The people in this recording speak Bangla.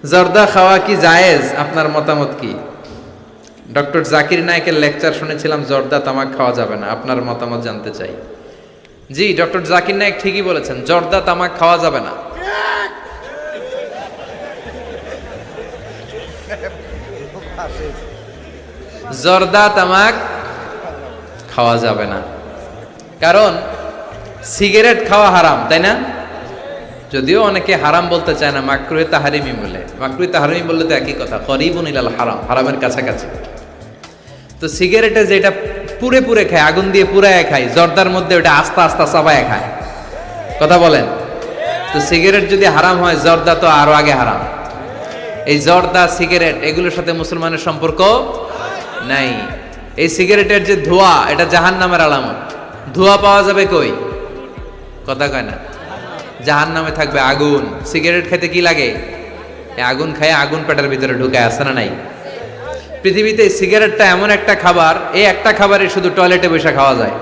জর্দা খাওয়া কি জায়েজ? আপনার মতামত কি? ডক্টর জাকির নায়েকের লেকচার শুনেছিলাম জর্দা তামাক খাওয়া যাবে না, আপনার মতামত জানতে চাই। জি, ডক্টর জাকির নায়েক ঠিকই বলেছেন, জর্দা তামাক খাওয়া যাবে না। জর্দা তামাক খাওয়া যাবে না, কারণ সিগারেট খাওয়া হারাম, তাই না? যদিও অনেকে হারাম বলতে চায় না, মাকরুহে তাহারিমি বলে। মাকরুহে তাহারিমি বললে তো একই কথা, করিবুন ইলাল হারাম, হারামের কাছাকাছি। তো সিগারেটে যেটা পুড়ে পুড়ে খায়, আগুন দিয়ে পুড়ায় খায়, জর্দার মধ্যে ওটা আস্তা আস্তা চাবায় খায়। কথা বলেন। তো সিগারেট যদি হারাম হয়, জর্দা তো আরো আগে হারাম। এই জর্দা, সিগারেট এগুলোর সাথে মুসলমানের সম্পর্ক নাই। এই সিগারেটের যে ধোঁয়া, এটা জাহান্নামের আলামত। ধোঁয়া পাওয়া যাবে কই? কথা কয় না। জাহান্নামে থাকবে আগুন। সিগারেট খেতে কি লাগে? এই আগুন খায়, আগুন পেটের ভিতরে ঢুকে, আসে না নাই? পৃথিবীতে সিগারেটটা এমন একটা খাবার, এই একটা খাবারই শুধু টয়লেটে বসে খাওয়া যায়।